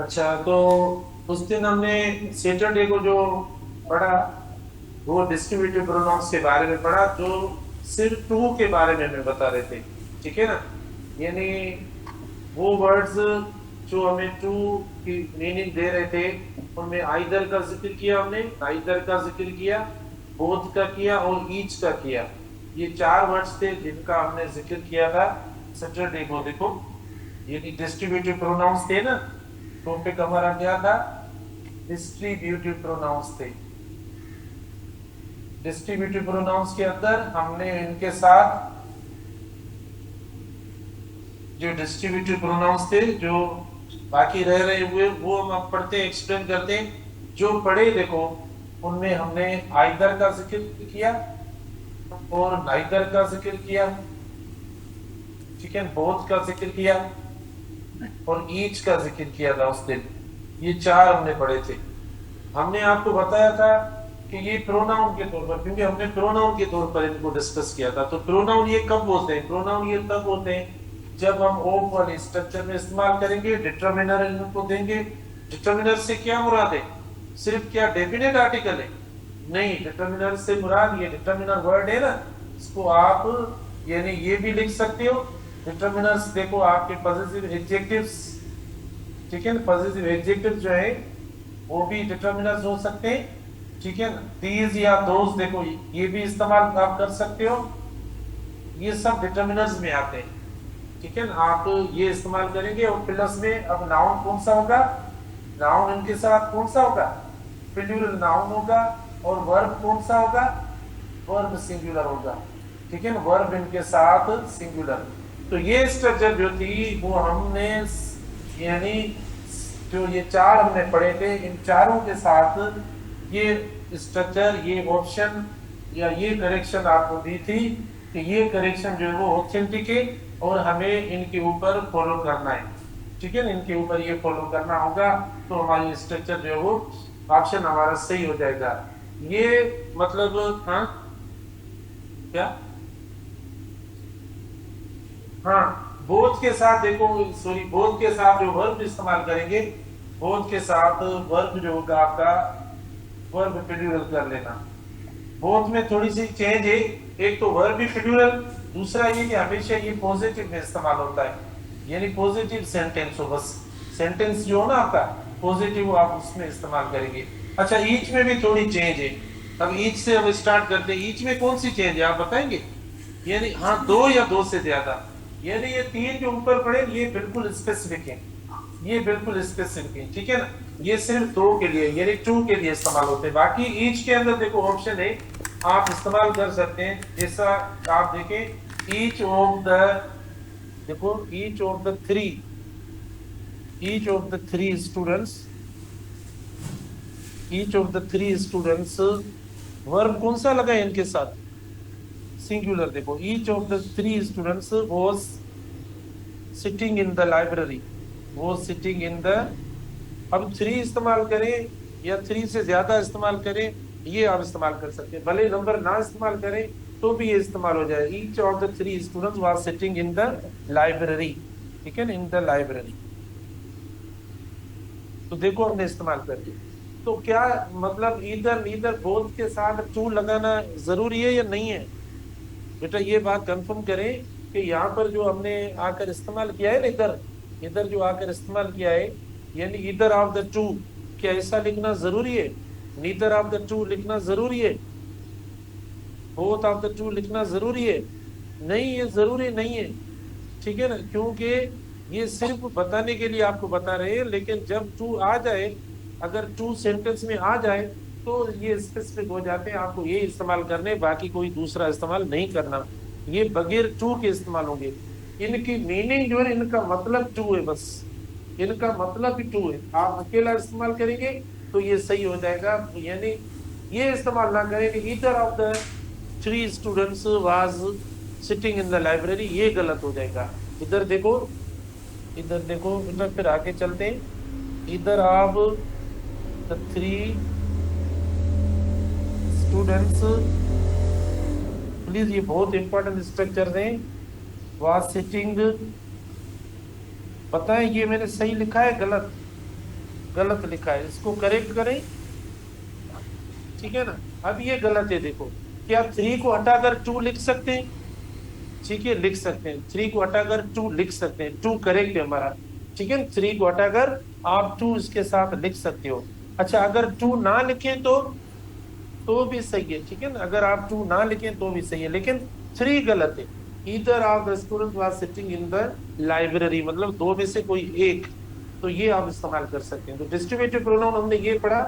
अच्छा, तो उस दिन हमने सैटरडे को जो पढ़ा वो डिस्ट्रीब्यूटिव प्रोनाउंस के बारे में पढ़ा, जो सिर्फ टू के बारे में हमें बता रहे थे। ठीक है ना? यानी वो वर्ड्स जो हमें टू की मीनिंग दे रहे थे, उनमें आइदर का जिक्र किया, हमने आइदर का जिक्र किया, बोथ का किया और ईच का किया। ये चार वर्ड्स थे जिनका हमने जिक्र किया था सैटरडे को। देखो, ये डिस्ट्रीब्यूटिव प्रोनाउंस थे ना। टॉपिक हमारा क्या था? डिस्ट्रीब्यूटिव प्रोनाउंस थे। डिस्ट्रीब्यूटिव प्रोनाउंस के अंदर हमने इनके साथ जो डिस्ट्रीब्यूटिव प्रोनाउंस थे, जो बाकी रह रहे हुए, वो हम अब पढ़ते एक्सप्लेन करते हैं। जो पढ़े देखो, उनमें हमने आइदर का जिक्र किया और नाइदर का जिक्र किया। ठीक है, बोथ का जिक्र किया और ईच का जिक्र किया था उस दिन। ये चार हमने पढ़े थे। हमने आपको बताया था कि ये प्रोनाउन के तौर पर, क्योंकि हमने प्रोनाउन के तौर पर इनको डिस्कस किया था। तो प्रोनाउन ये कब होते हैं? प्रोनाउन ये तब होते हैं जब हम ऑफ वाले स्ट्रक्चर में इस्तेमाल करेंगे, डिटर्मिनर इनको देंगे। डिटर्मिनर से क्या मुराद है? सिर्फ क्या डेफिनेट आर्टिकल है? नहीं, डिटर्मिनर से मुराद ये डिटर्मिनर वर्ड है ना, इसको आप यानी ये भी लिख सकते हो। डिटर्मिनर्स देखो, आपके पॉजिटिव एडजेक्टिव्स, ठीक है ना, पॉजिटिव एडजेक्टिव जो है वो भी डिटर्मिनर्स हो सकते हैं। ठीक है ना, दीज या दोज, देखो ये भी इस्तेमाल आप कर सकते हो। ये सब डिटर्मिनर्स में आते हैं। ठीक है ना, आप ये इस्तेमाल करेंगे। और प्लस में अब नाउन कौन सा होगा? नाउन इनके साथ कौन सा होगा? प्लूरल नाउन होगा। और वर्ब कौन सा होगा? वर्ब सिंगुलर होगा। ठीक है ना, वर्ब इनके साथ सिंगुलर। तो ये स्ट्रक्चर जो थी वो हमने यानी जो ये चार हमने पढ़े थे, इन चारों के साथ ये स्ट्रक्चर, ये ऑप्शन या ये करेक्शन आपको दी थी कि ये करेक्शन जो है वो ऑथेंटिक है और हमें इनके ऊपर फॉलो करना है। ठीक है ना, इनके ऊपर ये फॉलो करना होगा तो हमारी स्ट्रक्चर जो है वो ऑप्शन हमारा सही हो जाएगा। ये मतलब, हाँ क्या? हाँ, बोथ के साथ देखो, सॉरी, बोथ के साथ जो वर्ब इस्तेमाल करेंगे, बोथ के साथ वर्ब जो होगा आपका, वर्ब प्लूरल कर लेना। बोथ में थोड़ी सी चेंज है। एक तो वर्ब भी प्लूरल, दूसरा ये कि हमेशा ये पॉजिटिव में इस्तेमाल होता है, यानी पॉजिटिव सेंटेंस हो। बस सेंटेंस जो हो ना आपका पॉजिटिव, आप उसमें इस्तेमाल करेंगे। अच्छा, ईच में भी थोड़ी चेंज है। अब ईच से हम स्टार्ट करते हैं। ईच में कौन सी चेंज है आप बताएंगे? यानी हाँ, दो या दो से ज्यादा, यानी ये तीन जो ऊपर पड़े ये बिल्कुल स्पेसिफिक है। ये बिल्कुल स्पेसिफिक है। ठीक है ना, ये सिर्फ दो के लिए यानी टू के लिए इस्तेमाल होते हैं। बाकी ईच के अंदर देखो ऑप्शन है, आप इस्तेमाल कर सकते हैं। जैसा आप देखें, ईच ऑफ द, देखो each of the three, each of the three students, each of the three students, verb कौन सा लगा है इनके साथ? सिंगुलर। देखो, each of the three students was sitting in the library, वो सिटिंग इन द। अब थ्री इस्तेमाल करें या थ्री से ज्यादा इस्तेमाल करें, ये आप इस्तेमाल कर सकते हैं। भले नंबर ना इस्तेमाल करें तो भी ये इस्तेमाल हो जाए। Each of the three students was sitting in the library. ठीक है ना, इन द लाइब्रेरी। तो देखो हमने इस्तेमाल कर दिया। तो क्या मतलब इधर इधर बोथ के साथ टू लगाना जरूरी है या नहीं है? बेटा ये बात कंफर्म करें कि यहाँ पर जो हमने आकर इस्तेमाल किया है ना, इधर इधर जो आकर इस्तेमाल किया है, यानी इधर ऑफ द टू, क्या ऐसा लिखना जरूरी है? नीदर ऑफ द टू लिखना जरूरी है? बोथ ऑफ द टू लिखना जरूरी है? नहीं, ये जरूरी नहीं है। ठीक है ना, क्योंकि ये सिर्फ बताने के लिए आपको बता रहे हैं। लेकिन जब टू आ जाए, अगर टू सेंटेंस में आ जाए तो ये स्पेसिफिक हो जाते हैं। आपको ये इस्तेमाल करने, बाकी कोई दूसरा इस्तेमाल नहीं करना। ये बगैर टू के इस्तेमाल होंगे। इनकी मीनिंग जो है, इनका मतलब टू है, बस इनका मतलब ही टू है। आप अकेला इस्तेमाल करेंगे तो ये सही हो जाएगा। यानी ये इस्तेमाल ना करेंगे, either of the three students was sitting in the library, ये गलत हो जाएगा। इधर देखो, इधर देखो, इधर फिर आगे चलते हैं। इधर आप द थ्री स्टूडेंट्स, प्लीज ये बहुत इंपॉर्टेंट स्ट्रक्चर हैं। वाज सिटिंग, पता है ये मैंने सही लिखा है गलत? गलत लिखा है, इसको करेक्ट करें, ठीक है ना। अब ये गलत है, देखो क्या 3 को हटाकर 2 लिख सकते हैं? ठीक है, लिख सकते हैं, 3 को हटाकर 2 लिख सकते हैं, 2 करेक्ट है हमारा, ठीक है। 3 को हटाकर आप 2 इसके साथ लिख सकते हो। अच्छा, अगर 2 ना लिखें तो भी सही है, ठीक है ना। अगर आप 2 ना लिखें तो भी सही है, लेकिन 3 गलत है। इधर आप the student was sitting in the library, मतलब दो में से कोई एक, तो ये आप इस्तेमाल कर सकते हैं। तो डिस्ट्रीब्यूटिव प्रोनाउन हमने ये पढ़ा।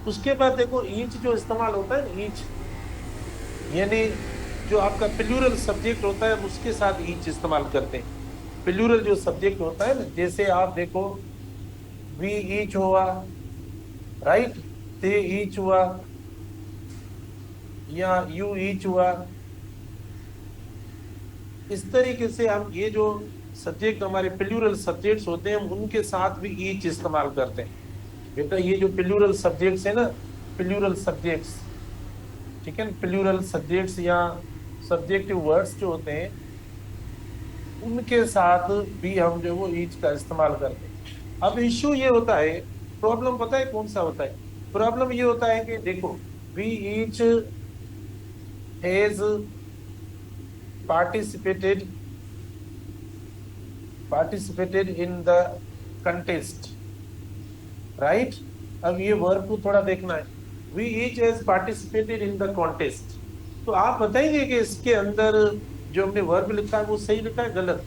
उसके बाद देखो ईच जो इस्तेमाल होता है ना, ईच यानी जो आपका प्लूरल सब्जेक्ट होता है उसके साथ ईच इस्तेमाल करते हैं। प्लूरल जो सब्जेक्ट होता है ना, जैसे आप देखो वी ईच हुआ, राइट, दे ईच हुआ, या यू ईच हुआ। इस तरीके से हम ये जो सब्जेक्ट हमारे प्लूरल सब्जेक्ट्स होते हैं, हम उनके साथ भी ईच इस्तेमाल करते हैं। बेटा ये जो प्लूरल सब्जेक्ट्स है ना, प्लूरल सब्जेक्ट्स, ठीक है, प्लूरल सब्जेक्ट्स या सब्जेक्टिव वर्ड्स जो होते हैं, उनके साथ भी हम जो वो ईच का इस्तेमाल करते हैं। अब इश्यू ये होता है, प्रॉब्लम पता है कौन सा होता है? प्रॉब्लम ये होता है कि देखो we each has participated in the contest, right? अब ये वर्ब को थोड़ा देखना है, we each has participated in the contest। तो आप बताएंगे कि इसके अंदर जो हमने वर्ब लिखा है वो सही लिखा है गलत?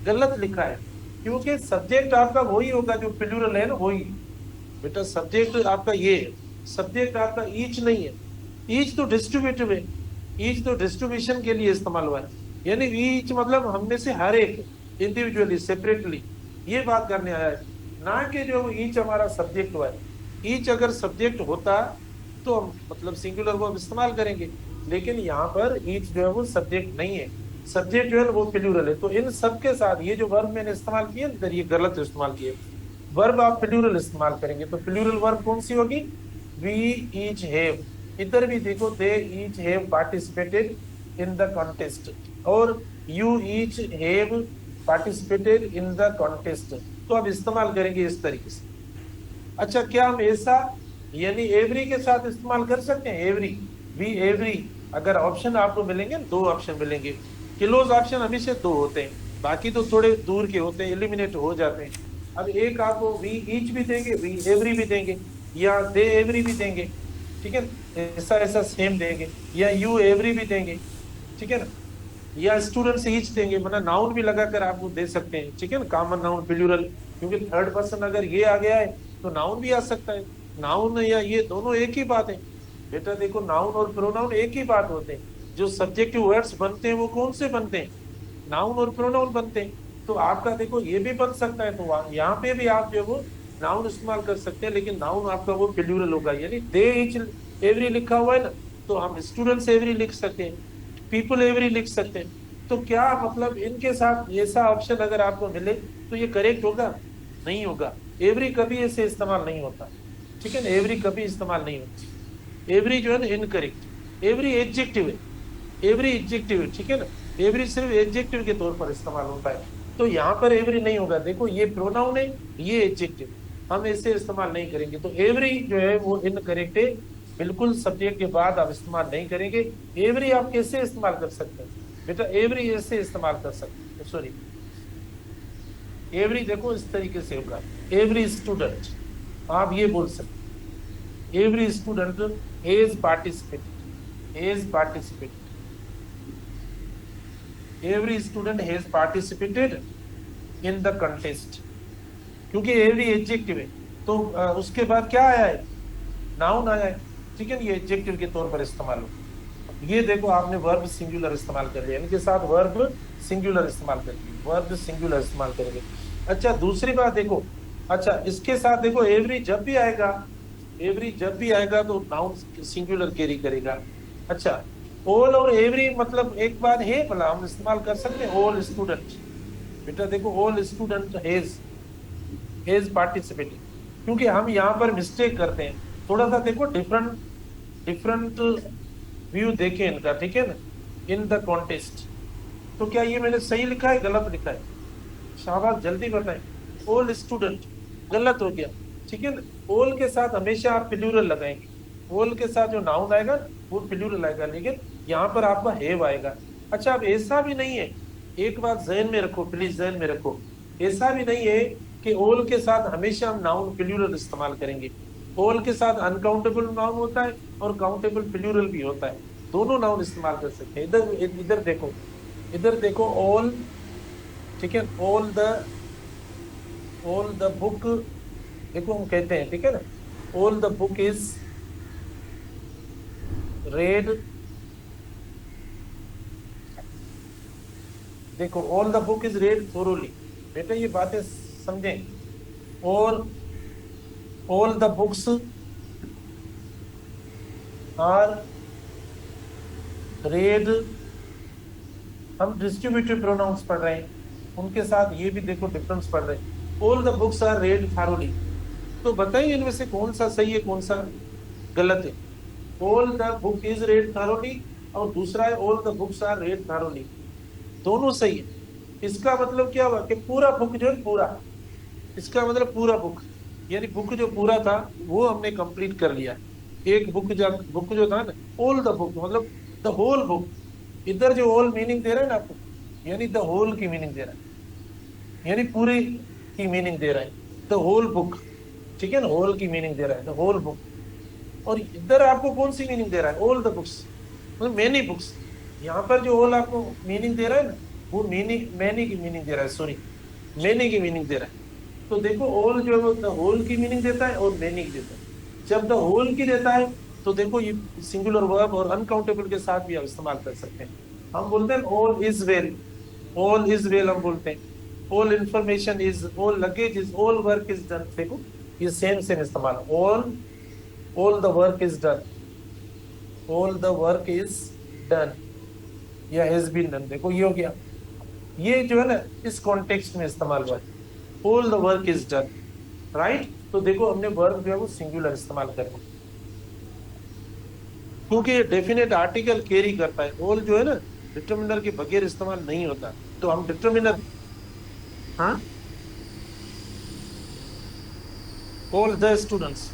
गलत लिखा है, क्योंकि सब्जेक्ट आपका वही होगा जो प्लूरल है ना, वही। बेटा सब्जेक्ट आपका ये है, सब्जेक्ट आपका ईच नहीं है। ईच तो डिस्ट्रीब्यूटिव है, ईच तो डिस्ट्रीब्यूशन के लिए इस्तेमाल हुआ है, यानी ईच मतलब हम में से हर एक इंडिविजुअली सेपरेटली, ये बात करने आया है, ना कि जो ईच हमारा सब्जेक्ट हुआ है। ईच अगर सब्जेक्ट होता तो हम मतलब सिंगुलर वर्ब इस्तेमाल करेंगे, लेकिन यहाँ पर ईच जो है वो सब्जेक्ट नहीं है, सब्जेक्ट जो है वो प्लूरल है। तो इन सब के साथ ये जो वर्ब मैंने इस्तेमाल किया ना, ये गलत इस्तेमाल किए। वर्ब आप प्लूरल इस्तेमाल करेंगे तो प्लूरल वर्ब कौन सी होगी? We each have. इधर भी देखो they each have participated in the contest, और you each have participated in the contest. तो अब इस्तेमाल करेंगे इस तरीके से। अच्छा, क्या हम ऐसा यानी एवरी के साथ इस्तेमाल कर सकते हैं? एवरी, वी एवरी, अगर ऑप्शन आपको मिलेंगे, 2 ऑप्शन मिलेंगे। क्लोज ऑप्शन हमेशा 2 होते हैं, बाकी तो थोड़े दूर के होते हैं, एलिमिनेट हो जाते हैं। अब एक आपको वी ईच भी देंगे, वी एवरी भी देंगे, या दे एवरी भी देंगे, ठीक है, ऐसा ऐसा सेम देंगे, या यू एवरी भी देंगे, ठीक है ना, या स्टूडेंट्स ईच देंगे, मतलब नाउन भी लगाकर आपको दे सकते हैं, ठीक है ना, कॉमन नाउन प्लूरल, क्योंकि थर्ड पर्सन अगर ये आ गया है तो नाउन भी आ सकता है। नाउन या ये दोनों एक ही बात है। बेटा देखो नाउन और प्रोनाउन एक ही बात होते हैं, जो सब्जेक्टिव वर्ड्स बनते हैं वो कौन से बनते हैं? नाउन और प्रोनाउन बनते हैं। तो आपका देखो ये भी बन सकता है, तो यहाँ पे भी आप जो वो नाउन इस्तेमाल कर सकते हैं, लेकिन नाउन आपका वो प्लूरल होगा, यानी दे ईच एवरी लिखा हुआ है ना, तो हम स्टूडेंट्स एवरी लिख सकते हैं, पीपल एवरी लिख सकते हैं। तो क्या मतलब इनके साथ ऐसा ऑप्शन अगर आपको मिले तो ये करेक्ट होगा? नहीं होगा। एवरी कभी ऐसे इस्तेमाल नहीं होता, ठीक है ना, एवरी कभी इस्तेमाल नहीं होती। एवरी जो है ना इनकरेक्ट, एवरी एडजेक्टिव है, एवरी एडजेक्टिव है, ठीक है ना, एवरी सिर्फ एडजेक्टिव के तौर पर इस्तेमाल होता है, तो यहाँ पर एवरी नहीं होगा। देखो ये प्रोनाउन है, ये एडजेक्टिव, हम ऐसे इस्तेमाल नहीं करेंगे, तो एवरी जो है वो इनकरेक्ट है, बिल्कुल सब्जेक्ट के बाद आप इस्तेमाल नहीं करेंगे। एवरी आप कैसे इस्तेमाल कर सकते हैं? बेटा एवरी ऐसे इस्तेमाल कर सकते हैं, सॉरी, एवरी देखो इस तरीके से होगा, एवरी स्टूडेंट, आप ये बोल सकते, every student has participated, has participated, every student has participated in the contest, क्योंकि एवरी एडजेक्टिव है, तो उसके बाद क्या आया है? नाउन आया है, ठीक है, ये एडजेक्टिव के तौर पर इस्तेमाल हो। ये देखो आपने वर्ब सिंगुलर इस्तेमाल कर लिया, इनके साथ वर्ब सिंगुलर इस्तेमाल कर लिया, वर्ब सिंगुलर इस्तेमाल करेंगे। अच्छा दूसरी बात देखो, अच्छा इसके साथ देखो एवरी जब भी आएगा, एवरी जब भी आएगा तो नाउन सिंगुलर कैरी करेगा। अच्छा ऑल और एवरी मतलब एक बात है, भला हम इस्तेमाल कर सकते हैं ऑल स्टूडेंट। बेटा देखो ऑल स्टूडेंट हैज पार्टिसिपेटेड, क्योंकि हम यहाँ पर मिस्टेक करते हैं थोड़ा सा, देखो डिफरेंट व्यू देखें इनका, ठीक है ना, इन द कॉन्टेस्ट। तो क्या ये मैंने सही लिखा है गलत लिखा है? शाबाश जल्दी बताएं। ऑल स्टूडेंट गलत हो गया, ठीक है ना। ऑल के साथ हमेशा आप प्लूरल लगाएंगे, ऑल के साथ जो नाउन आएगा वो प्लूरल आएगा, लेकिन यहाँ पर आपका हैव आएगा। अच्छा, अब ऐसा भी नहीं है, एक बात जहन में रखो, प्लीज जहन में रखो, ऐसा भी नहीं है कि ऑल के साथ हमेशा हम नाउन प्लूरल इस्तेमाल करेंगे। ऑल के साथ अनकाउंटेबल नाउन होता है और काउंटेबल प्लूरल भी होता है, दोनों नाउन इस्तेमाल कर सकते हैं। इधर इधर देखो, इधर देखो, ऑल, ठीक है, ऑल द बुक, देखो हम कहते हैं, ठीक है ना, all the book is red, देखो all the book is red thoroughly, बेटा ये बातें समझें। और all the books are red, हम डिस्ट्रीब्यूटिव प्रोनाउंस पढ़ रहे हैं, उनके साथ ये भी देखो डिफरेंस पढ़ रहे हैं। All the books are read thoroughly, तो बताइए इनमें से कौन सा सही है कौन सा गलत है। All the book is read thoroughly और दूसरा है all the books are read thoroughly, दोनों सही है। इसका मतलब क्या हुआ कि पूरा बुक जो है पूरा, इसका मतलब पूरा बुक, यानी बुक जो पूरा था वो हमने कंप्लीट कर लिया। एक बुक जो था ना, ऑल द बुक मतलब द होल बुक, इधर जो होल मीनिंग दे रहा है ना आपको, यानी द होल की मीनिंग दे रहा है, यानी पूरी की मीनिंग दे रहा है, द होल बुक, ठीक है ना, होल की मीनिंग दे रहा है द होल बुक। और इधर आपको कौन सी मीनिंग दे रहा है, ऑल द बुक्स मतलब मेनी बुक्स। यहाँ पर जो होल आपको मीनिंग दे रहा है ना, वो मीनिंग मैनी की मीनिंग दे रहा है, सॉरी मैनी की मीनिंग दे रहा है। तो देखो ऑल जो है वो द होल की मीनिंग देता है और मैनी की देता है। जब द होल की देता है तो देखो ये सिंगुलर वर्ब और अनकाउंटेबल के साथ भी आप इस्तेमाल कर सकते हैं। हम बोलते हैं all is well, all is well हम बोलते हैं, all information is, all luggage is, all work is done, देखो ये सेम सेम इस्तेमाल, all the work is done, all the work is done या हैज बीन डन, देखो ये हो गया, ये जो है ना इस कॉन्टेक्स्ट में इस्तेमाल हुआ है, all the work is done, right. तो देखो हमने वर्ब जो है वो सिंगुलर इस्तेमाल करना, क्योंकि डेफिनेट आर्टिकल कैरी करता है, ऑल जो है ना डिटर्मिनर के बगैर इस्तेमाल नहीं होता, तो हम डिटर्मिनर, हाँ, ऑल द स्टूडेंट्स,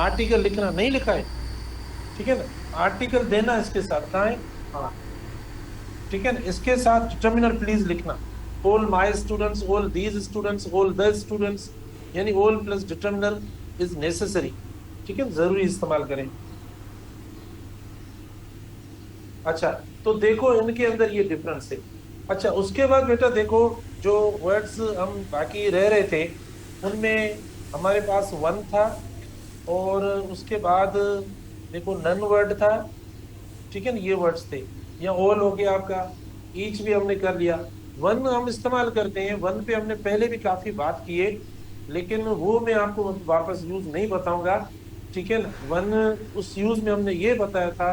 आर्टिकल लिखना नहीं लिखा है, ठीक है ना, आर्टिकल देना इसके साथ, कहाँ है, हाँ, ठीक है ना, इसके साथ डिटर्मिनर प्लीज लिखना, all my students, all these students, all the students, यानी all plus determiner is necessary, ठीक है, जरूरी इस्तेमाल करें। अच्छा, तो देखो इनके अंदर ये डिफरेंस है। अच्छा, उसके बाद बेटा देखो जो वर्ड्स हम बाकी रह रहे थे उनमें हमारे पास वन था, और उसके बाद देखो नन वर्ड था, ठीक है ना, ये वर्ड्स थे, या ऑल हो गया आपका, ईच भी हमने कर लिया। वन हम इस्तेमाल करते हैं, वन पे हमने पहले भी काफी बात की है, लेकिन वो मैं आपको वापस यूज नहीं बताऊंगा, ठीक है ना। वन उस यूज में हमने ये बताया था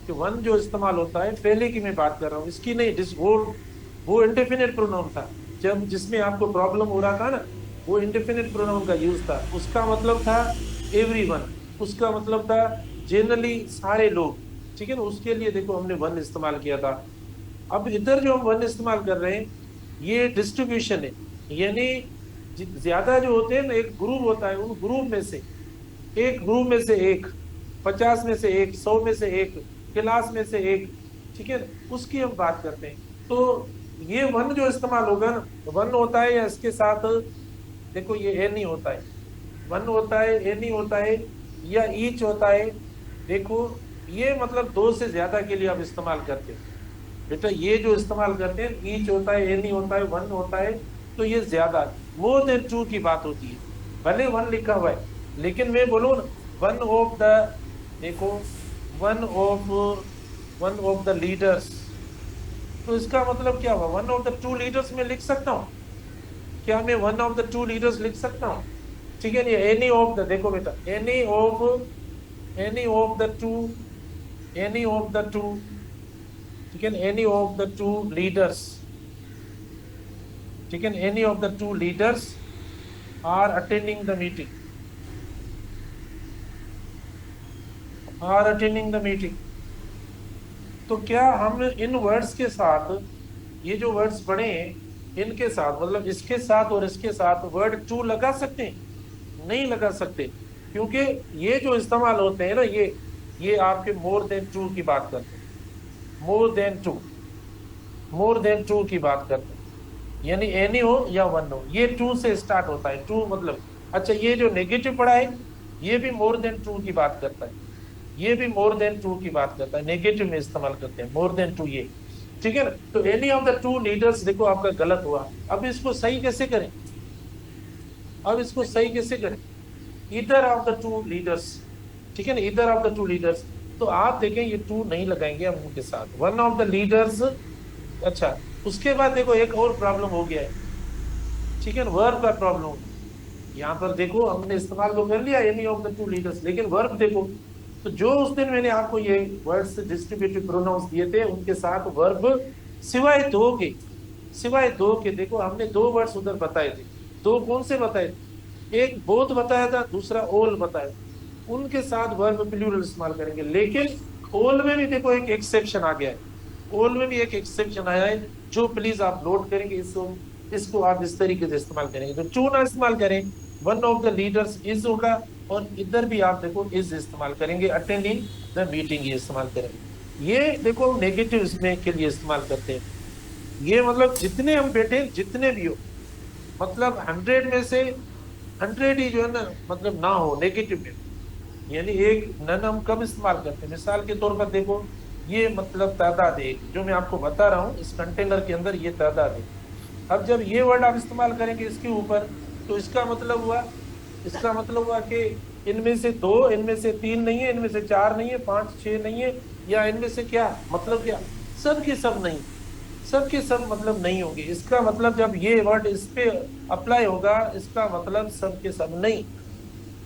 कि वन जो इस्तेमाल होता है, पहले की मैं बात कर रहा हूँ, इसकी नहीं, जिस वो इंडेफिनिट प्रोनाउन था, जब जिसमें आपको प्रॉब्लम हो रहा था ना, वो इंडेफिनिट प्रोनाउन का यूज था, उसका मतलब था एवरीवन, उसका मतलब था जनरली सारे लोग, ठीक है ना, उसके लिए देखो हमने वन इस्तेमाल किया था। अब इधर जो हम वन इस्तेमाल कर रहे हैं ये डिस्ट्रीब्यूशन है, यानी ज्यादा जो होते हैं ना, एक ग्रुप होता है, उन ग्रुप में से एक, ग्रुप में से एक, 50 में से एक, 100 में से एक, क्लास में से एक, ठीक है, उसकी हम बात करते हैं। तो ये वन जो इस्तेमाल होगा ना, वन होता है या इसके साथ देखो ये एनी होता है, वन होता है, एनी होता है, या ईच होता है, देखो ये मतलब दो से ज्यादा के लिए आप इस्तेमाल करते हैं बेटा, ये जो इस्तेमाल करते हैं ईच होता है, एनी होता है, वन होता है, तो ये ज्यादा मोर देन टू की बात होती है, भले वन लिखा हुआ है, लेकिन मैं बोलूँ ना वन ऑफ द, देखो वन ऑफ द लीडर्स, तो इसका मतलब क्या हुआ, one of the two leaders में लिख सकता हूँ क्या, मैं one of the two leaders लिख सकता हूँ, ठीक है नहीं, एनी ऑफ द, देखो बेटा any of the two, any of the two, ठीक है, any of the two leaders, ठीक है, any of the two leaders are attending the meeting, are attending the meeting. तो क्या हम इन वर्ड्स के साथ, ये जो वर्ड्स पढ़े हैं इनके साथ, मतलब इसके साथ और इसके साथ वर्ड टू लगा सकते हैं? नहीं लगा सकते, क्योंकि ये जो इस्तेमाल होते हैं ना, ये आपके मोर देन टू की बात करते हैं। More than two, more than two की बात करते हैं, यानी एनी हो या वन हो, ये टू से स्टार्ट होता है। टू मतलब, अच्छा ये जो नेगेटिव पड़ा है, ये भी मोर देन टू की बात करता है, ये भी मोर देन टू की बात करता है, नेगेटिव में इस्तेमाल करते हैं मोर देन टू ये। ठीक है ना, तो any of the two leaders, देखो आपका गलत हुआ। अब इसको सही कैसे करें, अब इसको सही कैसे करें, either of the two leaders. ठीक है ना, either of the two leaders. तो आप देखें ये टू नहीं लगाएंगे हम उनके साथ, वन ऑफ द लीडर्स। अच्छा, उसके बाद देखो एक और प्रॉब्लम हो गया है। ठीक है ना, वर्ब का प्रॉब्लम। यहाँ पर देखो हमने इस्तेमाल तो कर लिया any of the two leaders, लेकिन वर्ब देखो, तो जो उस दिन मैंने आपको ये वर्ड्स डिस्ट्रीब्यूटिव प्रोनाउंस दिए थे, उनके साथ वर्ब सिवाय दो के, सिवाय दो के, देखो हमने दो वर्ड्स उधर बताए थे। दो कौन से बताए थे, एक बोथ बताया था, दूसरा ऑल बताया था। उनके साथ वर्ब प्लूरल इस्तेमाल करेंगे, लेकिन ऑल में भी देखो एक एक्सेप्शन आ गया है। ऑल में भी एक एक्सेप्शन आया है, जो प्लीज आप नोट करेंगे, इसको आप इस तरीके से इस्तेमाल करेंगे, तो टू ना इस्तेमाल करें, one of the leaders is होगा, और इधर भी आप देखो इज इस्तेमाल करेंगे, अटेंडिंग द मीटिंग ये इस्तेमाल करेंगे। ये देखो नेगेटिव इसमें के लिए इस्तेमाल करते हैं। ये मतलब जितने हम बैठे, जितने भी हो, मतलब 100 में से 100 ही जो है ना, मतलब ना हो नेगेटिव में, यानी एक नन हम कब इस्तेमाल करते हैं, मिसाल के तौर पर देखो, ये मतलब तादाद है, जो मैं आपको बता रहा हूँ इस कंटेनर के अंदर ये तादाद है। अब जब ये वर्ड आप इस्तेमाल करेंगे इसके ऊपर, तो इसका मतलब हुआ, इसका मतलब हुआ कि इनमें से दो, इनमें से तीन नहीं है, इनमें से चार नहीं है, पांच छह नहीं है, या इनमें से क्या मतलब, क्या सब के सब नहीं, सब के सब मतलब नहीं होंगे। इसका मतलब जब ये वर्ड इस पे अप्लाई होगा, इसका मतलब सब के सब नहीं।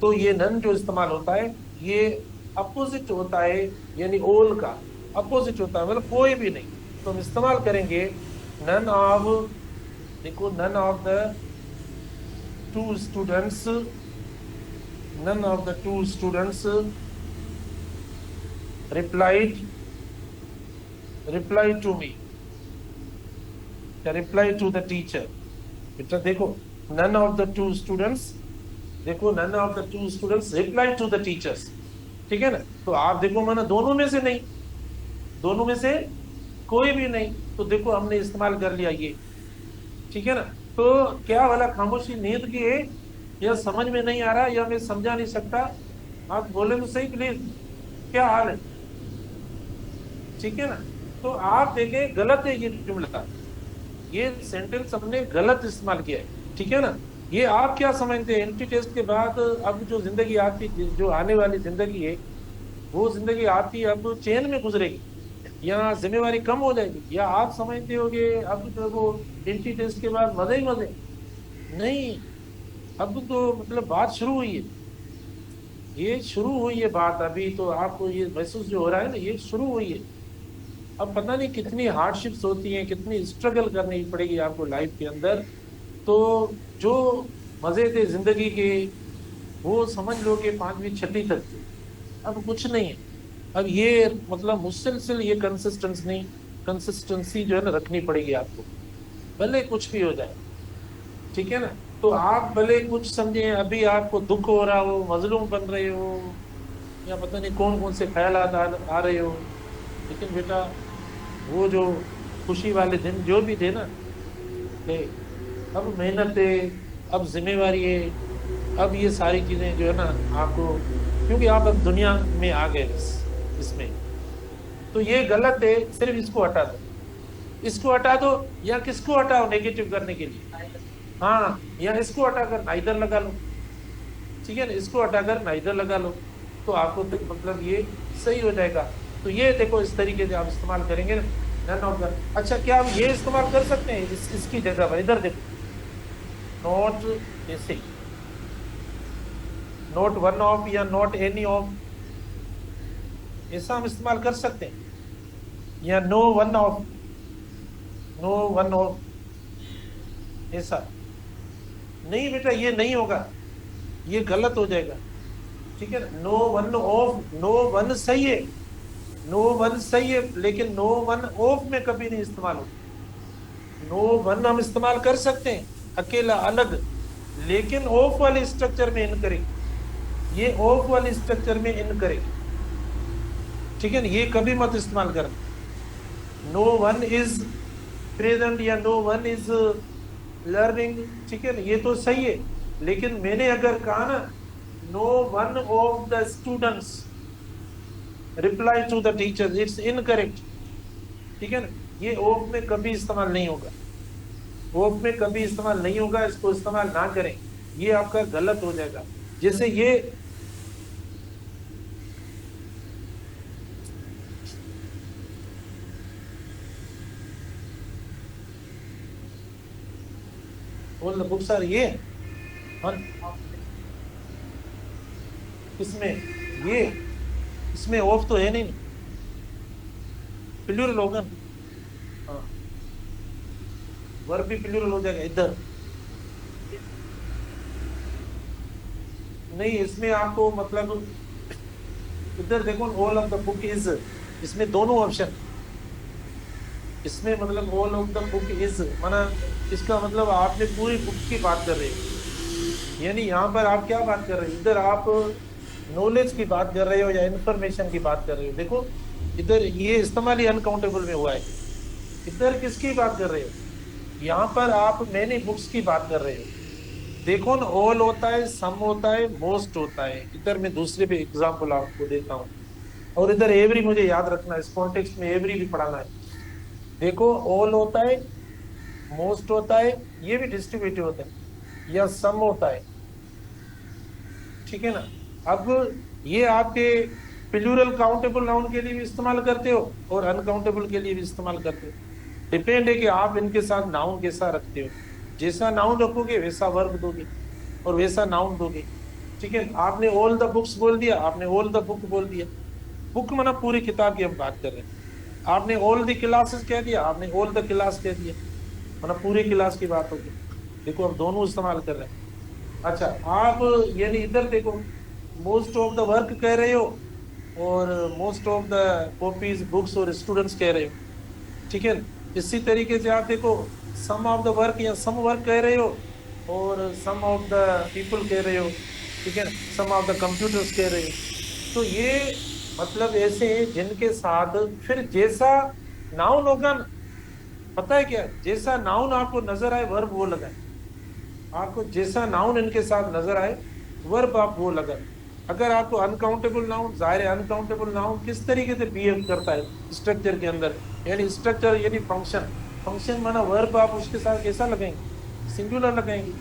तो ये नन जो इस्तेमाल होता है, ये अपोजिट होता है, यानी ओल का अपोजिट होता है, मतलब कोई भी नहीं। तो हम इस्तेमाल करेंगे नन ऑफ, देखो none of the two students, none of the two students replied to me, या reply to the teacher। बेटा देखो, none of the two students, देखो none of the two students replied to the teachers। ठीक है ना, तो आप देखो माना दोनों में से नहीं, दोनों में से कोई भी नहीं, तो देखो हमने इस्तेमाल कर लिया ये। ठीक है ना, तो क्या वाला खामोशी नींद की है, या समझ में नहीं आ रहा, या मैं समझा नहीं सकता, आप बोले तो सही प्लीज, क्या हाल है। ठीक है ना, तो आप देखें गलत है ये जुमला, ये सेंटेंस हमने गलत इस्तेमाल किया है। ठीक है ना, ये आप क्या समझते हैं, एंटी टेस्ट के बाद अब जो जिंदगी आती, जो आने वाली जिंदगी है, वो जिंदगी आती अब चैन में गुजरेगी, या जिम्मेवारी कम हो जाएगी, या आप समझते हो कि अब तो वो एंटी टेस्ट के बाद मजे ही मजे। नहीं, अब तो मतलब बात शुरू हुई है, ये शुरू हुई है बात, अभी तो आपको ये महसूस जो हो रहा है ना, ये शुरू हुई है। अब पता नहीं कितनी हार्डशिप्स होती हैं, कितनी स्ट्रगल करनी पड़ेगी आपको लाइफ के अंदर। तो जो मजे थे जिंदगी के, वो समझ लो कि पांचवी छठी तक थे, अब कुछ नहीं है। अब ये मतलब मुसलसल ये कंसिस्टेंसी जो है ना रखनी पड़ेगी आपको, भले कुछ भी हो जाए। ठीक है ना, तो आप भले कुछ समझे, अभी आपको दुख हो रहा हो, मजलूम बन रहे हो, या पता नहीं कौन कौन से ख्यालात आ रहे हो, लेकिन बेटा वो जो खुशी वाले दिन जो भी थे ना, थे, अब मेहनत है, अब जिम्मेवारी है, अब ये सारी चीजें जो है ना आपको, क्योंकि आप अब दुनिया में आ गए इसमें, तो ये गलत है। सिर्फ इसको हटा दो, इसको हटा दो, या किसको हटाओ नेगेटिव करने के लिए, हाँ, या इसको हटाकर नाइदर लगा लो। ठीक है ना, इसको हटाकर नाइदर लगा लो, तो आपको तो मतलब ये सही हो जाएगा। तो ये देखो इस तरीके से आप इस्तेमाल करेंगे नन ऑफ द। अच्छा, क्या हम ये इस्तेमाल कर सकते हैं इसकी जगह पर, इधर देखो, नॉट ऐसे, नॉट वन ऑफ या नॉट एनी ऑफ, ऐसा हम इस्तेमाल कर सकते हैं, या no one of, no one of, ऐसा नहीं बेटा, ये नहीं होगा, ये गलत हो जाएगा। ठीक है ना, no one of, no one सही है, नो वन सही है, लेकिन नो वन ऑफ में कभी नहीं इस्तेमाल होता। नो वन हम इस्तेमाल कर सकते हैं अकेला अलग, लेकिन ऑफ वाले स्ट्रक्चर में इनकरेक्ट, ये ऑफ वाले स्ट्रक्चर में इनकरेक्ट, ठीक है ना, ये कभी मत इस्तेमाल करना। नो वन इज प्रेजेंट या नो वन इज लर्निंग, ठीक है ना, ये तो सही है, लेकिन मैंने अगर कहा ना no one of the students reply to the teacher, it's incorrect, ठीक है ना, ये ऑफ में कभी इस्तेमाल नहीं होगा, ऑफ में कभी इस्तेमाल नहीं होगा, इसको इस्तेमाल ना करें, ये आपका गलत हो जाएगा। जैसे ये ऑल द बुक्स आर, ये इसमें ये इसमें ऑफ तो है नहीं, प्लूरल होगा, हाँ वर्ब भी प्लूरल हो जाएगा इधर, नहीं इसमें आपको मतलब इधर देखो all of the book is, इसमें दोनों ऑप्शन, इसमें मतलब all of the book is माना इसका मतलब आपने पूरी बुक की बात कर रहे हो, यानी यहाँ पर आप क्या बात कर रहे हो, इधर आप नॉलेज की बात कर रहे हो या इंफॉर्मेशन की बात कर रहे हो। देखो इधर ये इस्तेमाल ही अनकाउंटेबल में हुआ है, इधर किसकी बात कर रहे हो, यहाँ पर आप मैनी बुक्स की बात कर रहे हो। देखो ना ऑल होता है, सम होता है, मोस्ट होता है, इधर मैं दूसरे भी एग्जाम्पल आपको देता हूँ, और इधर एवरी मुझे याद रखना है, इस कॉन्टेक्स्ट में एवरी भी पढ़ाना है। देखो ऑल होता है, मोस्ट होता है, ये भी डिस्ट्रीब्यूटिव होता है, या सम होता है, ठीक है ना। अब ये आपके प्लूरल काउंटेबल नाउन के लिए भी इस्तेमाल करते हो और अनकाउंटेबल के लिए भी इस्तेमाल करते हो, डिपेंड है कि आप इनके साथ नाउन कैसा रखते हो, जैसा नाउन रखोगे वैसा वर्ब दोगे और वैसा नाउन दोगे, ठीक है। आपने ऑल द बुक्स बोल दिया, आपने ऑल द बुक बोल दिया, बुक माना पूरी किताब की हम बात कर रहे हैं, आपने ऑल द क्लासेस कह दिया, आपने ऑल द क्लास कह दिया, माना पूरी क्लास की बात होगी। देखो अब दोनों इस्तेमाल कर रहे हैं। अच्छा आप यानी इधर देखो मोस्ट ऑफ द वर्क कह रहे हो और most of the copies books और स्टूडेंट्स कह रहे हो, ठीक है। इसी तरीके से आप देखो सम ऑफ द वर्क या सम वर्क कह रहे हो और सम ऑफ द पीपल कह रहे हो, ठीक है, सम ऑफ द कंप्यूटर्स कह रहे हो। तो ये मतलब ऐसे हैं जिनके साथ फिर जैसा नाउन होगा ना, पता है क्या, जैसा नाउन आपको नजर आए वर्ब वो लगाए, आपको जैसा नाउन इनके साथ नजर आए वर्ब आप वो लगाए। अगर आपको अनकाउंटेबल नाउन, जाहिर है अनकाउंटेबल नाउन किस तरीके से बिहेव करता है स्ट्रक्चर के अंदर, यानी स्ट्रक्चर यानी फंक्शन, फंक्शन माना वर्ब आप उसके साथ कैसा लगाएंगे, सिंगुलर लगाएंगे।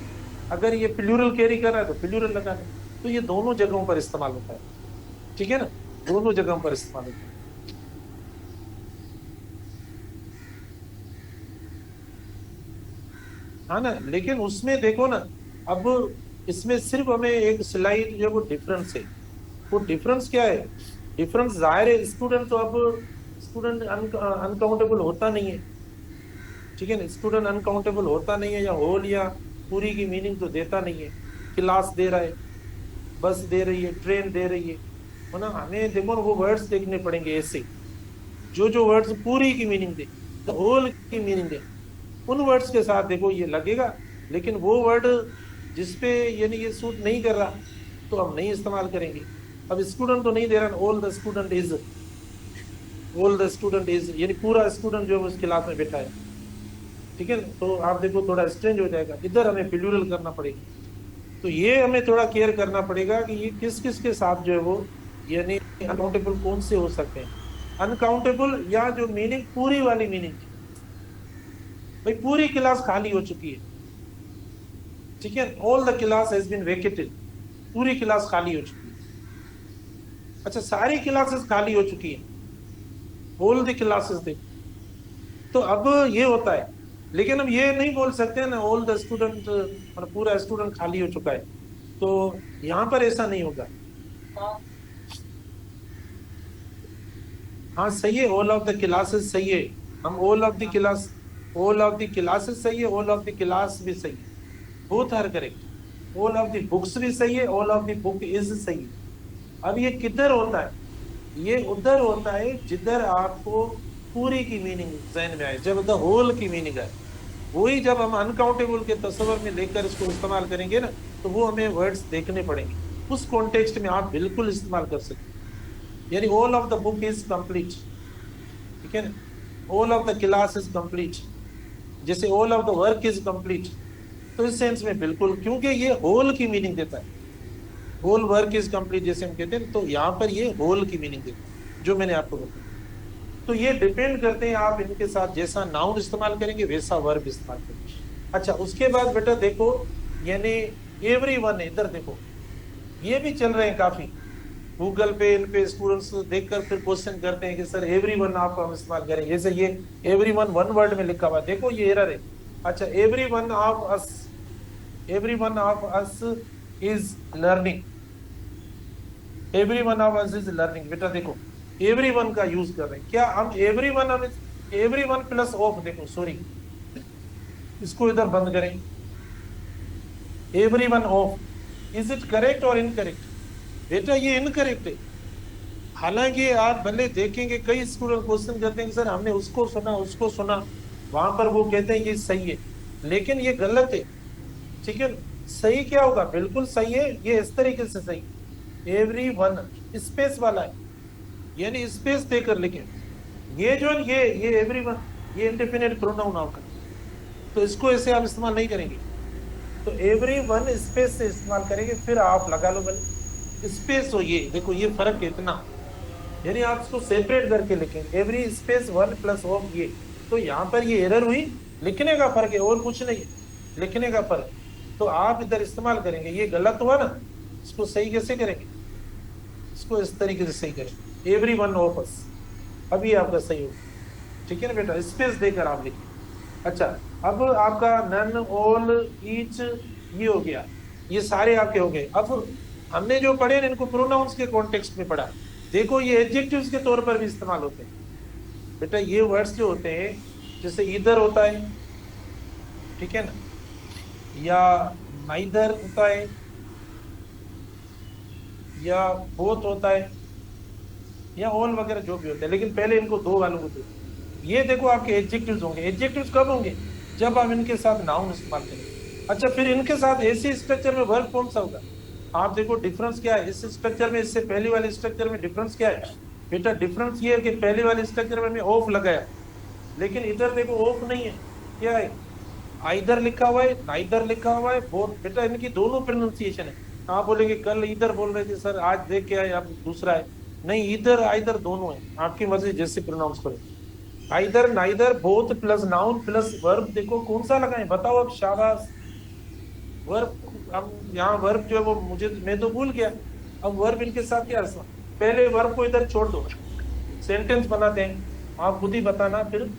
अगर ये प्लूरल कैरी कर रहा है तो प्लूरल लगाना, तो ये दोनों जगहों पर इस्तेमाल होता है, ठीक है ना, दोनों जगहों पर इस्तेमाल होता है। हाँ ना, लेकिन उसमें देखो ना, अब इसमें सिर्फ हमें एक स्लाइड जो वो डिफरेंस है, वो डिफरेंस क्या है, डिफरेंस जाहिर है स्टूडेंट, तो अब स्टूडेंट अनकाउंटेबल होता नहीं है, ठीक है ना, स्टूडेंट अनकाउंटेबल होता नहीं है, या होल या पूरी की मीनिंग तो देता नहीं है। क्लास दे रहा है, बस दे रही है, ट्रेन दे रही है ना, हमें देखो ना वो वर्ड्स देखने पड़ेंगे ऐसे, जो वर्ड्स पूरी की मीनिंग दे, होल की मीनिंग दे, उन वर्ड्स के साथ देखो ये लगेगा। लेकिन वो वर्ड जिसपे यानी ये सूट नहीं कर रहा तो हम नहीं इस्तेमाल करेंगे। अब स्टूडेंट तो नहीं दे रहा, all the student is, all the student is यानी पूरा स्टूडेंट जो है उस क्लास में बैठा है, ठीक है। तो आप देखो थोड़ा स्ट्रेंज हो जाएगा, इधर हमें प्लूरल करना पड़ेगा। तो ये हमें थोड़ा केयर करना पड़ेगा कि ये किस किस के साथ जो है वो यानी अनकाउंटेबल कौन से हो सकते हैं, अनकाउंटेबल या जो मीनिंग पूरी वाली मीनिंग, भाई पूरी क्लास खाली हो चुकी है, ठीक है, all the class has been vacated, पूरी क्लास खाली हो चुकी है। अच्छा सारी क्लासेस खाली हो चुकी है, ऑल द क्लासेस थे, तो अब ये होता है। लेकिन हम ये नहीं बोल सकते ना ऑल द स्टूडेंट मतलब पूरा स्टूडेंट खाली हो चुका है, तो यहाँ पर ऐसा नहीं होगा। हाँ सही है, ऑल ऑफ द क्लासेस सही है, हम all of the class, all of the classes सही है, ऑल ऑफ द क्लास भी सही है, both are correct. All of the books भी सही है, all of the book is सही है। अब ये किधर होता है, ये उधर होता है जिधर आपको पूरी की मीनिंग जहन में आए, जब द होल की मीनिंग है, वही जब हम अनकाउंटेबल के तस्वर में लेकर इसको इस्तेमाल करेंगे ना, तो वो हमें वर्ड्स देखने पड़ेंगे, उस कॉन्टेक्स्ट में आप बिल्कुल इस्तेमाल कर सकते हैं। यानी all of the book is complete, ठीक है ना, all of the class is complete, जैसे all of the work is complete, तो इस सेंस में बिल्कुल, क्योंकि ये होल की मीनिंग देता है, होल वर्क इज कंप्लीट जैसे हम कहते हैं, तो यहाँ पर ये होल की मीनिंग देता है जो मैंने आपको बताया। तो ये डिपेंड करते हैं आप इनके साथ जैसा नाउन इस्तेमाल करेंगे वैसा वर्ब इस्तेमाल करेंगे। अच्छा, उसके बाद बेटा देखो, यानी एवरीवन, इधर देखो, ये भी चल रहे हैं काफी, गूगल पे इन पे स्टूडेंट्स देखकर फिर क्वेश्चन करते हैं कि सर एवरीवन आप हम इस्तेमाल करें, जैसे ये एवरीवन वन वर्ड में लिखा हुआ, देखो ये एरर है। अच्छा, everyone of us, everyone of us is learning, everyone of us is learning, बेटा देखो एवरीवन का यूज कर रहे हैं क्या हम, एवरीवन, हम एवरीवन प्लस ऑफ, देखो सॉरी इसको इधर बंद करें, everyone of, is it correct और इनकरेक्ट? बेटा ये इनकरेक्ट है। हालांकि आप भले देखेंगे कई स्टूडेंट क्वेश्चन करते हैं सर हमने उसको सुना उसको सुना, वहां पर वो कहते हैं ये सही है, लेकिन ये गलत है, ठीक है। सही क्या होगा, बिल्कुल सही है, ये इस तरीके से सही, एवरीवन स्पेस वाला है, यानी स्पेस देकर लिखे, ये जो ये एवरीवन, ये इंडेफिनिट प्रोनाउन आपका, तो इसको ऐसे आप इस्तेमाल नहीं करेंगे, तो एवरीवन स्पेस से इस्तेमाल करेंगे, फिर आप लगा लो भले स्पेस हो, ये देखो ये फर्क है इतना, यानी आप इसको सेपरेट करके लिखेंगे, every space one plus of ये, तो यहाँ पर ये एरर हुई, लिखने का फर्क है और कुछ नहीं है, लिखने का फर्क, तो आप इधर इस्तेमाल करेंगे, ये गलत हुआ ना, इसको सही कैसे करेंगे, इसको इस तरीके से सही करेंगे, एवरीवन ऑफ अस, अभी आपका सही हो, ठीक है ना बेटा, स्पेस देकर आप लिखिए। अच्छा, अब आपका नन ऑल ईच ये हो गया, ये सारे आपके हो गए। अब हमने जो पढ़े ना इनको प्रोनाउंस के कॉन्टेक्स्ट में पढ़ा, देखो ये एडजेक्टिव्स के तौर पर भी इस्तेमाल होते हैं बेटा, ये वर्ड्स जो होते हैं जैसे इधर होता है, ठीक है ना, या नाइदर होता है, या बोथ होता है, या ऑल वगैरह जो भी होता है, लेकिन पहले इनको दो वालों को देखो, ये देखो आपके एडजेक्टिव्स होंगे, एडजेक्टिव्स कब होंगे, जब आप इनके साथ नाउन इस्तेमाल करेंगे। अच्छा, फिर इनके साथ ऐसी स्ट्रक्चर में वर्ब कौन सा होगा, आप देखो डिफरेंस क्या है इस स्ट्रक्चर में, इससे पहले वाले स्ट्रक्चर में डिफरेंस क्या है बेटा, डिफरेंस ये है कि पहले वाले स्ट्रक्चर में ऑफ लगाया, लेकिन इधर देखो ऑफ नहीं है, क्या है, आइदर लिखा हुआ है, नाइदर लिखा हुआ है, बोथ, बेटा इनकी दोनों प्रोनाउंसिएशन है। आप बोलेंगे कल इधर बोल रहे थे सर, आज देख के आए आप दूसरा है, नहीं, इधर आइदर दोनों है, आपकी मर्जी जैसे प्रोनाउंस करें, either neither both plus noun plus verb, देखो कौन सा लगाएं बताओ अब, शाबाश, वर्ब, अब यहाँ वर्ब जो है वो मुझे, मैं तो भूल गया, अब वर्ब इनके साथ क्या, पहले वर्ब को इधर छोड़ दो, सेंटेंस बनाते हैं, आप खुद ही बताना, फिर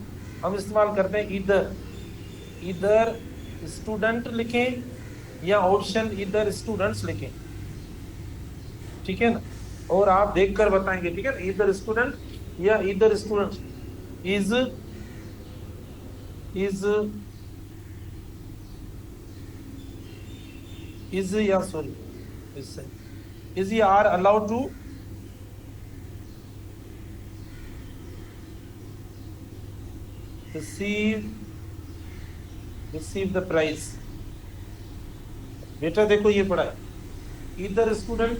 हम इस्तेमाल करते हैं इधर, इधर स्टूडेंट लिखें या ऑप्शन इधर स्टूडेंट्स लिखें, ठीक है ना, और आप देखकर बताएंगे, ठीक है ना, इधर स्टूडेंट या इधर स्टूडेंट, इज या सॉरी इज या are allowed to receive the prize, बेटा देखो ये पढ़ा है, इधर स्टूडेंट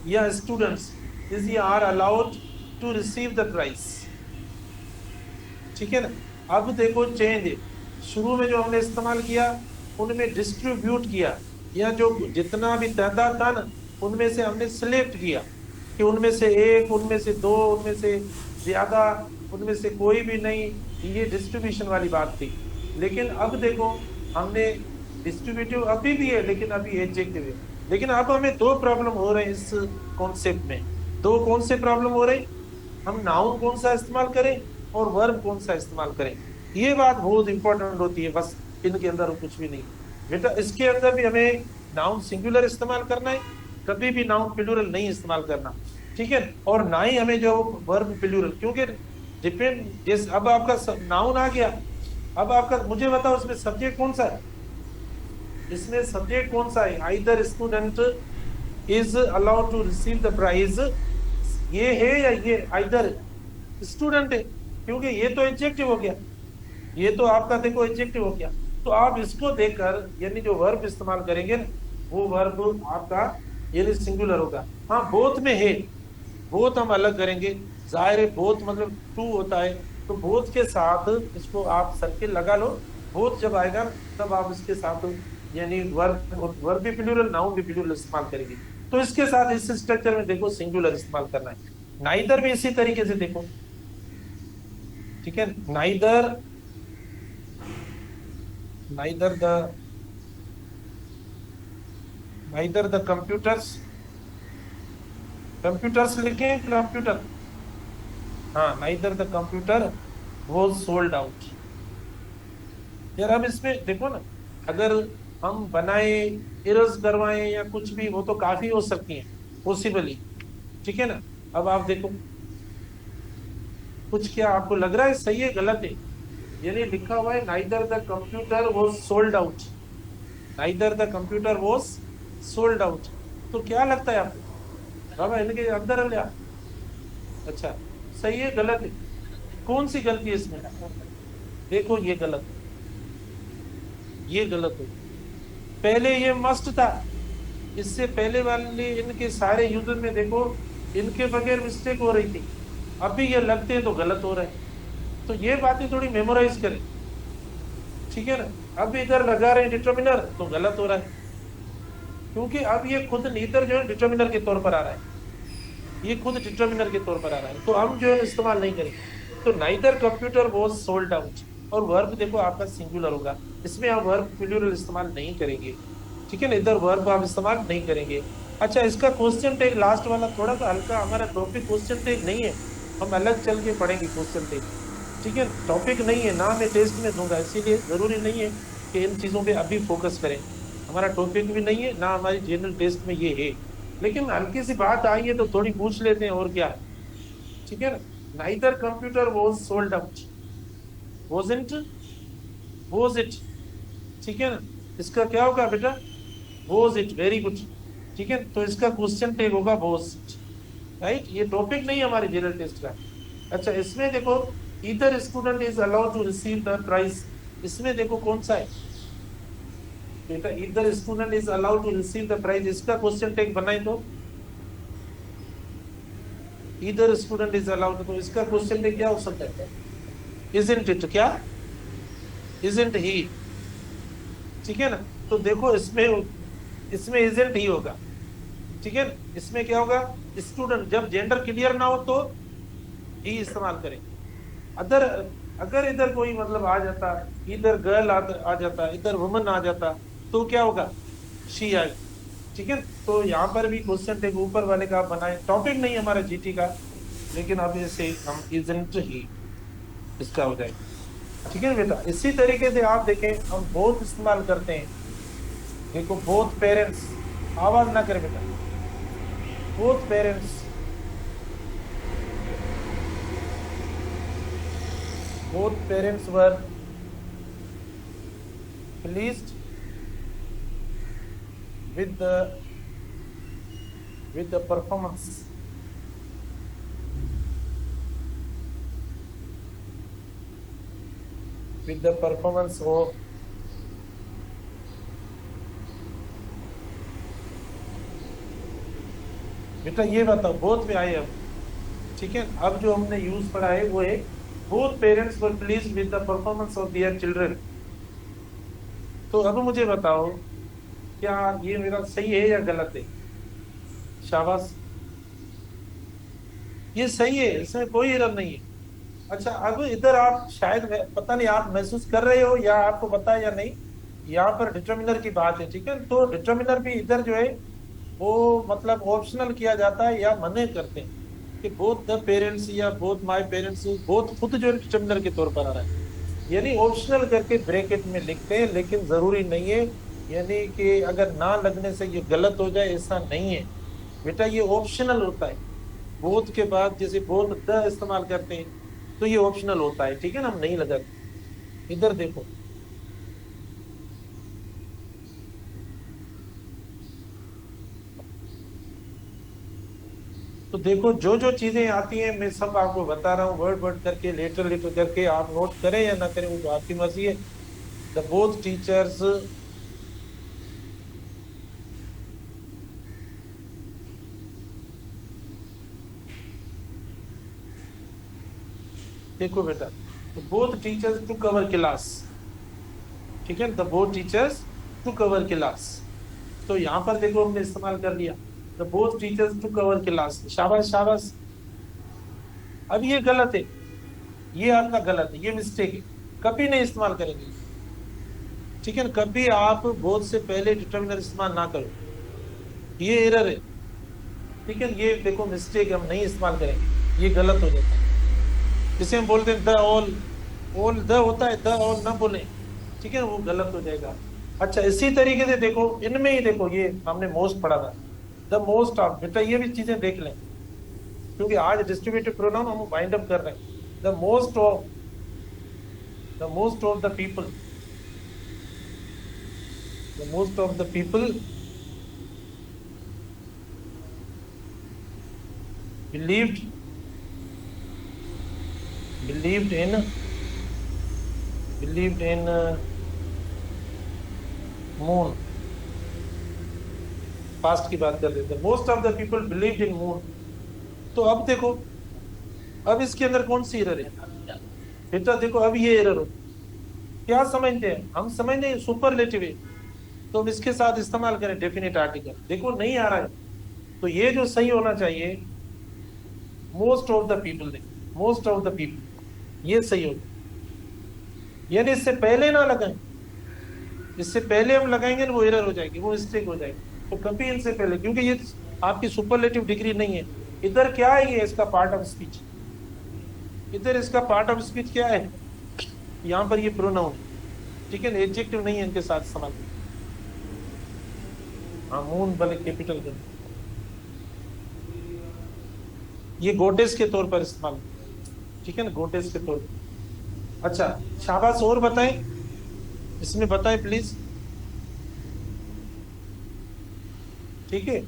या स्टूडेंट्स इज या are allowed to receive the prize, ठीक है ना। अब देखो चेंज है, शुरू में जो हमने इस्तेमाल किया उनमें डिस्ट्रीब्यूट किया, या जो जितना भी तादाद था ना उनमें से हमने सिलेक्ट किया कि उनमें से एक, उनमें से दो, उनमें से ज्यादा, उनमें से कोई भी नहीं, ये डिस्ट्रीब्यूशन वाली बात थी। लेकिन अब देखो हमने डिस्ट्रीब्यूटिव अभी भी है, लेकिन अभी एडजेक्टिव है, लेकिन अब हमें दो प्रॉब्लम हो रहे हैं इस कॉन्सेप्ट में, दो कौन से प्रॉब्लम हो रहे, हम नाउन कौन सा इस्तेमाल करें और वर्ब कौन सा इस्तेमाल करें, ये बात बहुत इंपॉर्टेंट होती है, बस इनके अंदर कुछ भी नहीं बेटा। इसके अंदर भी हमें नाउन सिंगुलर इस्तेमाल करना है, कभी भी नाउन प्लूरल नहीं इस्तेमाल करना, ठीक है, और ना ही हमें जो वर्ब प्लूरल, क्योंकि डिपेंड, जैसे अब आपका नाउन आ गया, अब आपका मुझे बताओ इसमें सब्जेक्ट कौन सा है, इसमें सब्जेक्ट कौन सा है, either student is allowed to receive the prize, ये है या ये आइदर स्टूडेंट है, क्योंकि ये तो एडजेक्टिव हो गया, ये तो आपका देखो एडजेक्टिव हो गया, तो आप इसको देखकर यानी जो वर्ब इस्तेमाल करेंगे ना, वो वर्ब आपका यानी सिंगुलर होगा। हाँ बोथ में है, बोथ हम अलग करेंगे, जाहिर है बोथ मतलब टू होता है, तो बोथ के साथ इसको आप सर्किल लगा लो। बोथ जब आएगा ना, तब आप इसके साथ यानी वर्ब वर्ब भी प्लूरल, नाउन भी प्लूरल इस्तेमाल करेंगे। तो इसके साथ इस स्ट्रक्चर में देखो सिंगुलर इस्तेमाल करना है। नाइदर भी इसी तरीके से देखो, ठीक है, neither, neither the, neither the computers, computers लिखे कंप्यूटर, हाँ neither the computer was sold out. यार अब इसमें देखो ना, अगर हम बनाए, इरज करवाएं या कुछ भी, वो तो काफी हो सकती है पॉसिबली, ठीक है ना। अब आप देखो कुछ, क्या आपको लग रहा है सही है गलत है? यानी लिखा हुआ है neither the computer was sold out, neither the computer was sold out. तो क्या लगता है आपको बाबा, इनके अंदर ले अच्छा, सही है गलत है? कौन सी गलती है इसमें? देखो ये गलत है, ये गलत है। पहले ये मस्ट था, इससे पहले वाले इनके सारे यूजर में देखो, इनके बगैर मिस्टेक हो रही थी, अभी ये लगते हैं तो गलत हो रहा है। तो ये बातें थोड़ी मेमोराइज करें, ठीक है ना। अब इधर लगा रहे हैं डिटर्मिनर तो गलत हो रहा है, क्योंकि अब ये खुद नीदर जो है डिटर्मिनर के तौर पर आ रहा है, ये खुद डिटर्मिनर के तौर पर आ रहा है, तो हम जो है इस्तेमाल नहीं करेंगे। तो neither computer was sold out, और वर्ब देखो आपका सिंगुलर होगा, इसमें आप वर्ब प्लूरल इस्तेमाल नहीं करेंगे, ठीक है ना, इधर वर्ब आप इस्तेमाल नहीं करेंगे। अच्छा, इसका क्वेश्चन टैग लास्ट वाला थोड़ा सा हल्का, हमारा टॉपिक क्वेश्चन टैग नहीं है, हम अलग चल के पढ़ेंगे क्वेश्चन टैग, ठीक है, टॉपिक नहीं है ना, मैं टेस्ट में दूंगा, इसीलिए जरूरी नहीं है कि इन चीजों पे अभी फोकस करें, हमारा टॉपिक भी नहीं है ना, हमारी जनरल टेस्ट में ये है। लेकिन हल्की सी बात आई है तो थोड़ी पूछ लेते हैं, और क्या है, ठीक है ना। Neither computer was sold out, wasn't, was it, ठीक है ना, इसका क्या होगा बेटा, वॉज इट, वेरी गुड, ठीक है, तो इसका क्वेश्चन टैग होगा वॉज इट, राइट, ये टॉपिक नहीं है हमारे जनरल टेस्ट का। अच्छा इसमें देखो, either student is allowed to receive the prize, इसमें देखो कौन सा है बेटा, either student is allowed to receive the prize, इसका क्वेश्चन टैग बनाए तो, इधर स्टूडेंट इज अलाउड, तो इसका क्वेश्चन टैग क्या हो सकता है, इजंट इट, क्या, इजंट ही, ठीक है ना। तो देखो इसमें, इसमें इजंट ही होगा, ठीक है, इसमें क्या होगा, स्टूडेंट, जब जेंडर क्लियर ना हो तो ही इस्तेमाल करें। अदर, अगर इधर कोई मतलब आ जाता, इधर गर्ल आ जाता, इधर वुमन आ जाता, तो क्या होगा, शी आई, ठीक है। तो यहाँ पर भी क्वेश्चन टेक ऊपर वाले का आप बनाए, टॉपिक नहीं है हमारा जीटी का, लेकिन अब इसे हम इजंट ही इसका हो जाएगा, ठीक है बेटा। इसी तरीके से आप देखें, हम बोथ इस्तेमाल करते हैं, देखो बोथ पेरेंट्स, आवाज ना करे बेटा, both parents, both parents were pleased with the performance, with the performance of बेटा, ये बताओ बोथ में आए अब, ठीक है। अब जो हमने यूज पढ़ा है वो है both parents were please with the performance of their children. तो अब मुझे बताओ, क्या ये मेरा सही है या गलत है? शाबाश, ये सही है, इसमें कोई एरर नहीं है। अच्छा अब इधर आप शायद, पता नहीं आप महसूस कर रहे हो या आपको पता है या नहीं, यहाँ पर डिटर्मिनर की बात है, ठीक है, तो डिटर्मिनर भी इधर जो है वो मतलब ऑप्शनल किया जाता है या मने करते हैं कि बोथ द पेरेंट्स या बोथ माय पेरेंट्स, बोथ खुद जो है डिटर्मिनर के तौर पर आ रहा है, यानी ऑप्शनल करके ब्रैकेट में लिखते हैं, लेकिन जरूरी नहीं है, यानी कि अगर ना लगने से ये गलत हो जाए ऐसा नहीं है बेटा, ये ऑप्शनल होता है। बोथ के बाद जैसे बोथ द इस्तेमाल करते हैं तो ये ऑप्शनल होता है, ठीक है ना, हम नहीं लगाते। इधर देखो, तो देखो जो जो चीजें आती हैं मैं सब आपको बता रहा हूँ, वर्ड वर्ड करके, लेटर लेटर करके, आप नोट करें या ना करें वो तो आपकी मर्जी है, द बोथ टीचर्स देखो बेटा, the both teachers to cover class, ठीक है, the both teachers to cover class. तो यहां पर देखो हमने इस्तेमाल कर लिया the both teachers to cover class, शाबाश शाबाश। अब ये गलत है, ये आपका गलत है, ये मिस्टेक है, कभी नहीं इस्तेमाल करेंगे, ठीक है ना, कभी आप बोथ से पहले डिटर्मिनर इस्तेमाल ना करो, ये एरर है, ठीक है, ये देखो मिस्टेक, हम नहीं इस्तेमाल करेंगे, ये गलत हो जाता है। जिसे हम बोलते हैं द ऑल, ऑल द होता है, द ऑल ना बोले, ठीक है, वो गलत हो जाएगा। अच्छा, इसी तरीके से देखो इनमें ही देखो, ये हमने मोस्ट पढ़ा था, द मोस्ट ऑफ, बेटा ये भी चीजें देख लें, क्योंकि आज डिस्ट्रीब्यूटिव प्रोनाउन हम वाइंड अप कर रहे हैं। The most of, the most of the people, the most of the people believed, believed in, believed in moon, past की बात कर रहे थे, most of the people believed in moon. तो अब देखो, अब इसके अंदर कौन सी एरर है बेटा, देखो अब ये एरर हो, क्या समझते हैं हम, समझते हैं सुपरलेटिव है, तो हम इसके साथ इस्तेमाल करें डेफिनेट आर्टिकल, देखो नहीं आ रहा है, तो ये जो सही होना चाहिए मोस्ट ऑफ द पीपल, देखो मोस्ट ऑफ द पीपल, ये सही होगा, यानी इससे पहले ना लगाएं, इससे पहले हम लगाएंगे ना वो एरर हो जाएगी, वो मिस्टेक हो जाएगी, तो कभी इनसे पहले, क्योंकि ये आपकी सुपरलेटिव डिग्री नहीं है। इधर क्या है, ये इसका पार्ट ऑफ स्पीच, इधर इसका पार्ट ऑफ स्पीच क्या है, यहाँ पर ये प्रोनाउन, ठीक है, एडजेक्टिव नहीं है इनके साथ इस्तेमाल। हाँ, मून भले कैपिटल कर, ये गोटेस के तौर पर इस्तेमाल, ठीक है ना, गोटेस के तौर पर। अच्छा शाबाश, और बताएं, इसमें बताएं प्लीज, ठीक है।